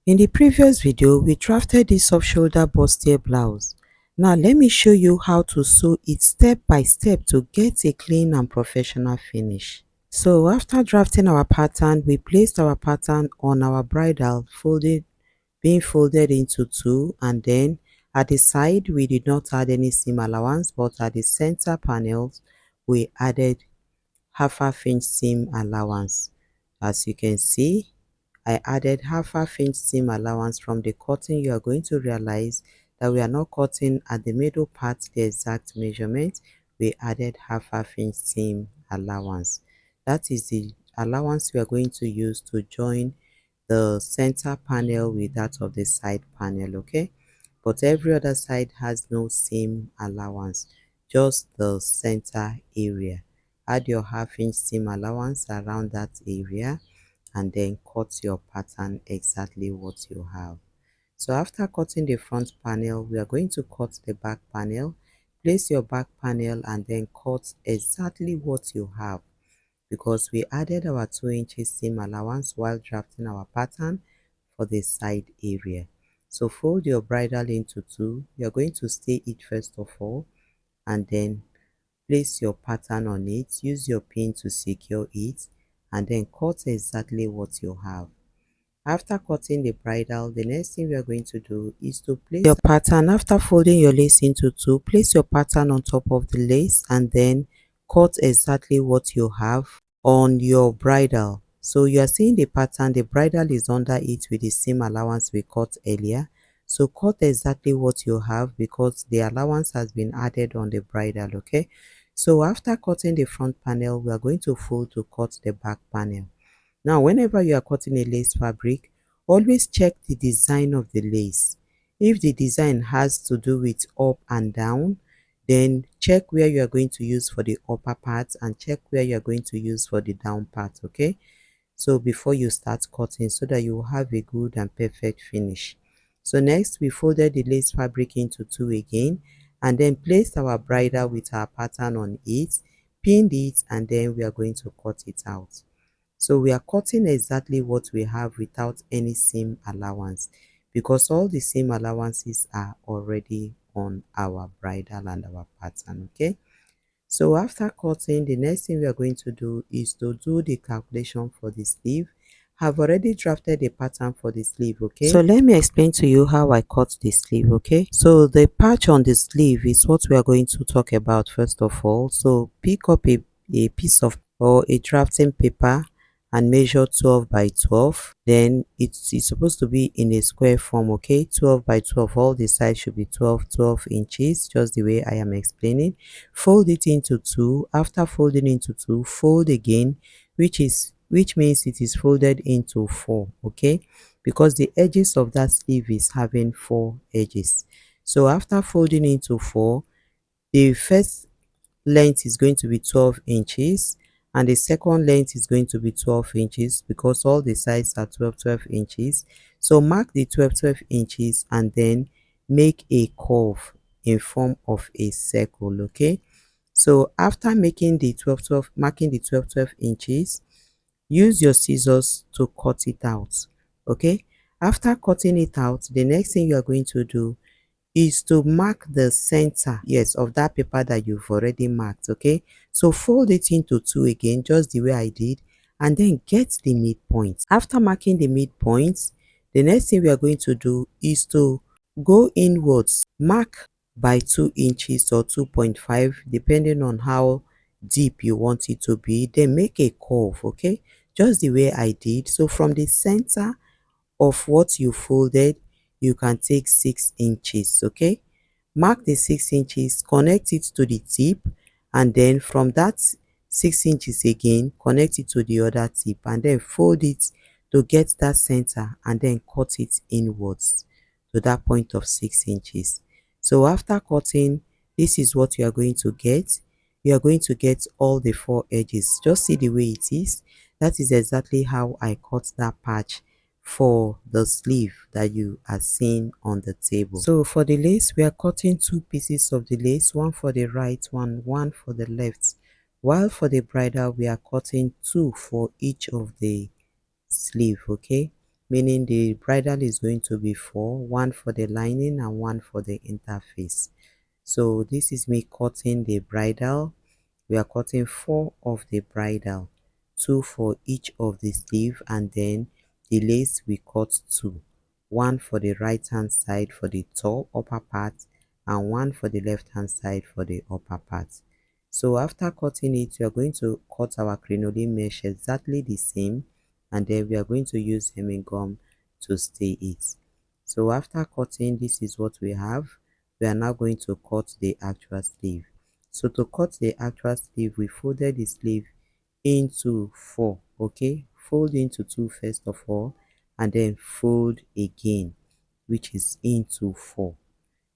In the previous video, we drafted this off-shoulder bustier blouse. Now let me show you how to sew it step by step to get a clean and professional finish. So after drafting our pattern, we placed our pattern on our bridle, being folded into two, and then at the side we did not add any seam allowance, but at the center panels we added half-inch seam allowance. As you can see, I added half-inch seam allowance. From the cutting, you are going to realize that we are not cutting at the middle part the exact measurement. We added half-inch seam allowance. That is the allowance we are going to use to join the center panel with that of the side panel, okay? But every other side has no seam allowance, just the center area. Add your half-inch seam allowance around that area and then cut your pattern exactly what you have. So after cutting the front panel, we are going to cut the back panel. Place your back panel and then cut exactly what you have, because we added our 2 inches seam allowance while drafting our pattern for the side area. So fold your bridle into two. You're going to stay it first of all, and then place your pattern on it. Use your pin to secure it, and then cut exactly what you have. After cutting the bridle, the next thing we are going to do is to place your pattern. After folding your lace into two, place your pattern on top of the lace and then cut exactly what you have on your bridle. So you are seeing the pattern, the bridle is under it with the seam allowance we cut earlier. So cut exactly what you have, because the allowance has been added on the bridle, okay? So after cutting the front panel, we are going to fold to cut the back panel. Now, whenever you are cutting a lace fabric, always check the design of the lace. If the design has to do with up and down, then check where you are going to use for the upper part and check where you are going to use for the down part, okay? So before you start cutting, so that you will have a good and perfect finish. So next, we folded the lace fabric into two again, and then placed our bridle with our pattern on it, pinned it, and then we are going to cut it out. So we are cutting exactly what we have without any seam allowance, because all the seam allowances are already on our bridle and our pattern, okay? So after cutting, the next thing we are going to do is to do the calculation for the sleeve. I've already drafted the pattern for the sleeve, okay? So let me explain to you how I cut the sleeve, okay? So the patch on the sleeve is what we are going to talk about first of all. So pick up a piece of or a drafting paper and measure 12 by 12. Then it's supposed to be in a square form, okay? 12 by 12, all the sides should be 12 inches, just the way I am explaining. Fold it into two. After folding into two, fold again, which means it is folded into four, okay? Because the edges of that sleeve is having four edges. So after folding into four, the first length is going to be 12 inches and the second length is going to be 12 inches, because all the sides are 12 inches. So mark the 12 inches and then make a curve in form of a circle, okay? So after making the marking the 12 inches, use your scissors to cut it out, okay? After cutting it out, the next thing you are going to do is to mark the center, yes, of that paper that you've already marked, okay? So fold it into two again, just the way I did, and then get the midpoint. After marking the midpoint, the next thing we are going to do is to go inwards, mark by 2 inches or 2.5 depending on how deep you want it to be, then make a curve, okay, just the way I did. So from the center of what you folded, you can take 6 inches, okay? Mark the 6 inches, connect it to the tip, and then from that 6 inches again, connect it to the other tip, and then fold it to get that center, and then cut it inwards to that point of 6 inches. So after cutting, this is what you are going to get. You are going to get all the four edges. Just see the way it is. That is exactly how I cut that patch for the sleeve that you are seeing on the table. So for the lace, we are cutting two pieces of the lace, one for the right one for the left, while for the bridle we are cutting two for each of the sleeve, okay? meaning the bridle is going to be 4, one for the lining and one for the interface. So this is me cutting the bridle. We are cutting 4 of the bridle, 2 for each of the sleeve, and then the lace we cut 2, one for the right hand side for the top upper part and one for the left hand side for the upper part. So after cutting it, we are going to cut our crinoline mesh exactly the same, and then we are going to use hemming gum to stay it. So after cutting, this is what we have. We are now going to cut the actual sleeve. So to cut the actual sleeve, we folded the sleeve into 4. Okay, fold into 2 first of all, and then fold again, which is into 4.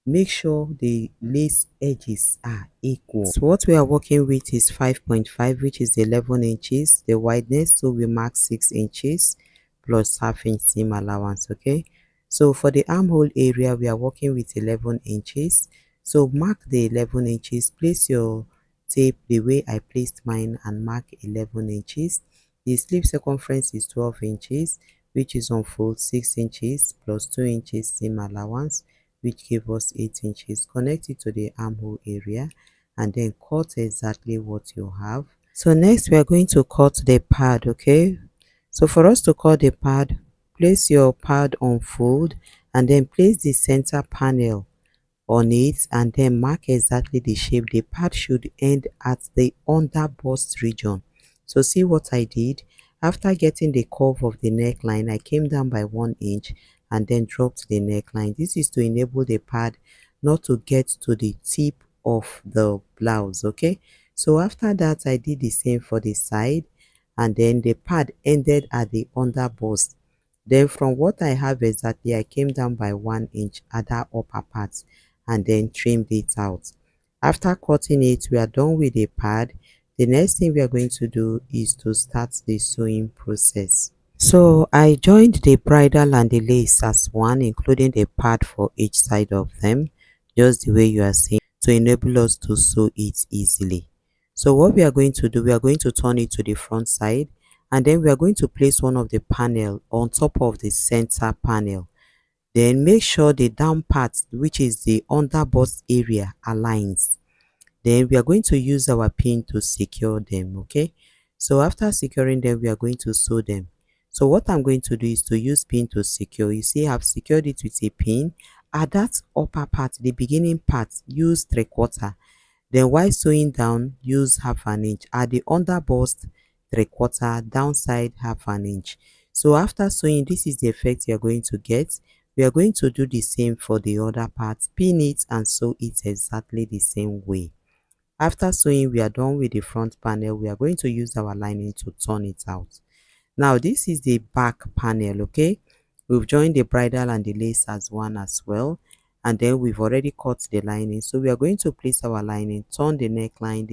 Make sure the lace edges are equal. So what we are working with is 5.5, which is 11 inches the wideness, so we mark 6 inches plus half-inch seam allowance. Okay, so for the armhole area, we are working with 11 inches. So mark the 11 inches, place your tape the way I placed mine and mark 11 inches. The sleeve circumference is 12 inches, which is on fold 6 inches plus 2 inches seam allowance, which gave us 8 inches. Connect it to the armhole area and then cut exactly what you have. So next we are going to cut the pad. Okay, so for us to cut the pad, place your pad on fold and then place the center panel on it and then mark exactly the shape. The pad should end at the under bust region. So see what I did. After getting the curve of the neckline, I came down by 1 inch and then dropped the neckline. This is to enable the pad not to get to the tip of the blouse. Okay, so after that I did the same for the side, and then the pad ended at the under bust. Then from what I have exactly, I came down by 1 inch at that upper part and then trimmed it out. After cutting it, we are done with the pad. The next thing we are going to do is to start the sewing process. So I joined the bridle and the lace as one, including the pad for each side of them, just the way you are seeing, to enable us to sew it easily. So what we are going to do, we are going to turn it to the front side, and then we are going to place one of the panel on top of the center panel. Then make sure the down part, which is the under bust area, aligns. Then we are going to use our pin to secure them. Okay, so after securing them, we are going to sew them. So what I'm going to do is to use pin to secure. You see, I've secured it with a pin. At that upper part, the beginning part, use 3/4. Then while sewing down, use half an inch. At the under bust, 3/4, downside half an inch. So after sewing, this is the effect you're going to get. We are going to do the same for the other part. Pin it and sew it exactly the same way. After sewing, we are done with the front panel. We are going to use our lining to turn it out. Now this is the back panel. Okay, we've joined the bridle and the lace as one as well, and then we've already cut the lining. So we are going to place our lining, turn the neckline,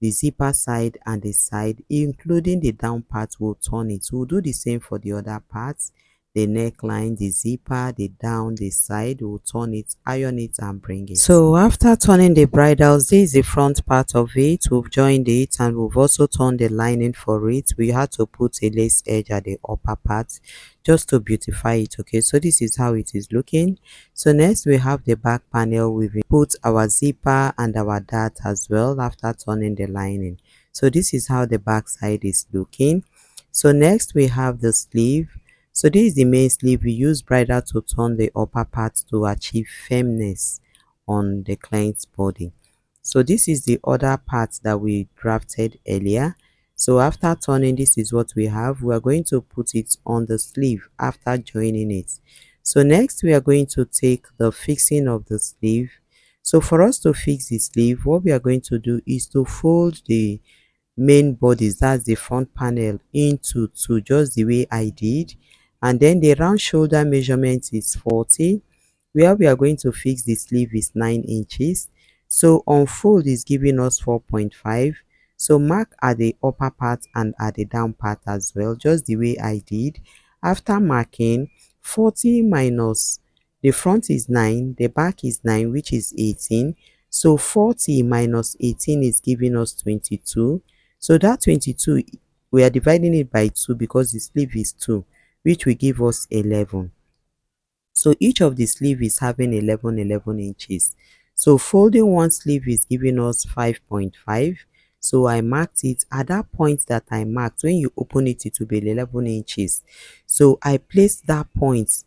the zipper side and the side, including the down part. We'll turn it. We'll do the same for the other parts, the neckline, the zipper, the down, the side. We'll turn it, iron it and bring it. So after turning the bridles, this is the front part of it. We've joined it and we've also turned the lining for it. We had to put a lace edge at the upper part just to beautify it. Okay, so this is how it is looking. So next we have the back panel. We've put our zipper and our dart as well after turning the lining. So this is how the back side is looking. So next we have the sleeve. So this is the main sleeve. We use bridle to turn the upper part to achieve firmness on the client's body. So this is the other part that we drafted earlier. So after turning, this is what we have. We are going to put it on the sleeve after joining it. So next we are going to take the fixing of the sleeve. So for us to fix the sleeve, what we are going to do is to fold the main bodies, that's the front panel, into two, just the way I did, and then the round shoulder measurement is 40. Where we are going to fix the sleeve is 9 inches. So unfold is giving us 4.5. So mark at the upper part and at the down part as well, just the way I did. After marking, 40 minus the front is 9, the back is 9, which is 18. So 40 minus 18 is giving us 22. So that 22, we are dividing it by 2 because the sleeve is 2. which will give us 11. So each of the sleeve is having 11 inches. So folding one sleeve is giving us 5.5. So I marked it at that point that I marked. When you open it, it will be 11 inches. So I placed that point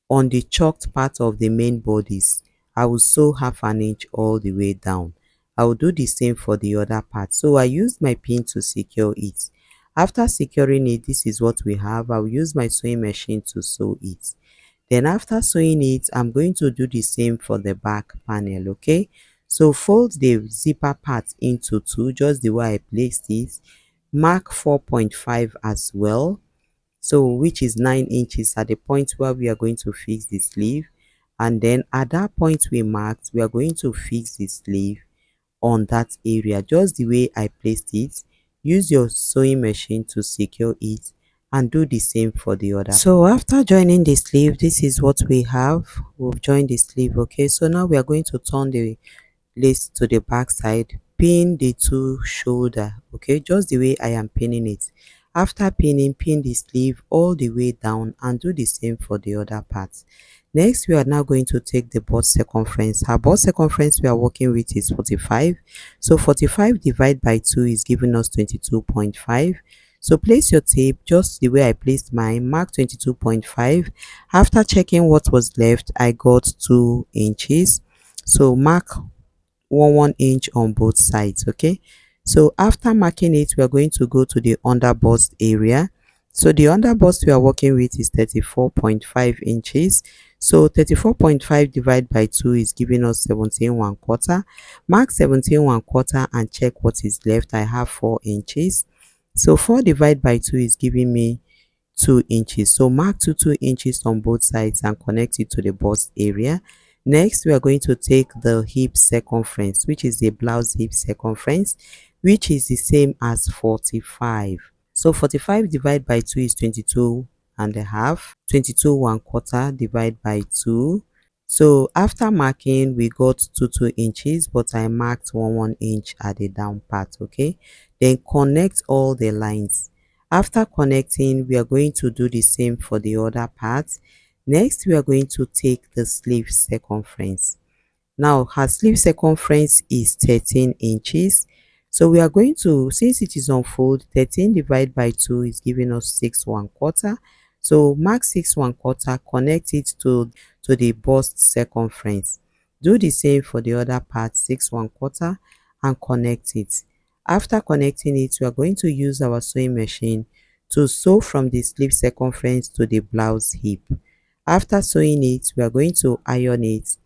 on the chalked part of the main bodice. I will sew half an inch all the way down. I will do the same for the other part. So I used my pin to secure it. After securing it, this is what we have. I will use my sewing machine to sew it. Then after sewing it, I'm going to do the same for the back panel. Okay, so fold the zipper part into two, just the way I placed it. Mark 4.5 as well, so which is 9 inches at the point where we are going to fix the sleeve. And then at that point we marked, we are going to fix the sleeve on that area just the way I placed it. Use your sewing machine to secure it and do the same for the other. So after joining the sleeve, this is what we have. We've joined the sleeve. Okay, so now we are going to turn the lace to the back side, pin the two shoulder. Okay, just the way I am pinning it. After pinning, pin the sleeve all the way down and do the same for the other parts. Next, we are now going to take the bust circumference. Our bust circumference we are working with is 45. So 45 divided by 2 is giving us 22.5. So place your tape just the way I placed mine. Mark 22.5. After checking what was left, I got 2 inches. So mark 1 inch on both sides. Okay, so after marking it, we are going to go to the under bust area. So the under bust we are working with is 34.5 inches. So 34.5 divided by 2 is giving us 17 1/4. Mark 17 1/4 and check what is left. I have 4 inches. So 4 divided by 2 is giving me 2 inches. So mark 2 inches on both sides and connect it to the bust area. Next, we are going to take the hip circumference, which is the blouse hip circumference, which is the same as 45. So 45 divided by 2 is 22 1/2. 22 1/4 divided by 2. So after marking, we got 2 inches, but I marked 1 inch at the down part. Okay, then connect all the lines. After connecting, we are going to do the same for the other parts. Next, we are going to take the sleeve circumference. Now her sleeve circumference is 13 inches. So we are going to, since it is on fold, 13 divided by 2 is giving us 6 1/4. So mark 6 1/4, connect it to the bust circumference. Do the same for the other part, 6 1/4, and connect it. After connecting it, we are going to use our sewing machine to sew from the sleeve circumference to the blouse hip. After sewing it, we are going to iron it.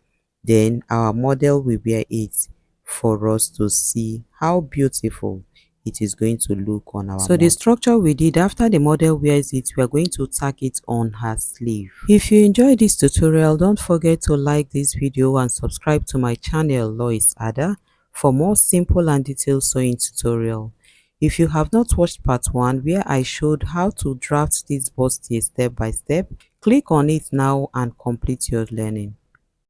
Then our model will wear it for us to see how beautiful it is going to look on our model. The structure we did, after the model wears it, we are going to tack it on her sleeve. If you enjoyed this tutorial, don't forget to like this video and subscribe to my channel Lois Ada for more simple and detailed sewing tutorial. If you have not watched part 1 where I showed how to draft this bustier step by step, click on it now and complete your learning.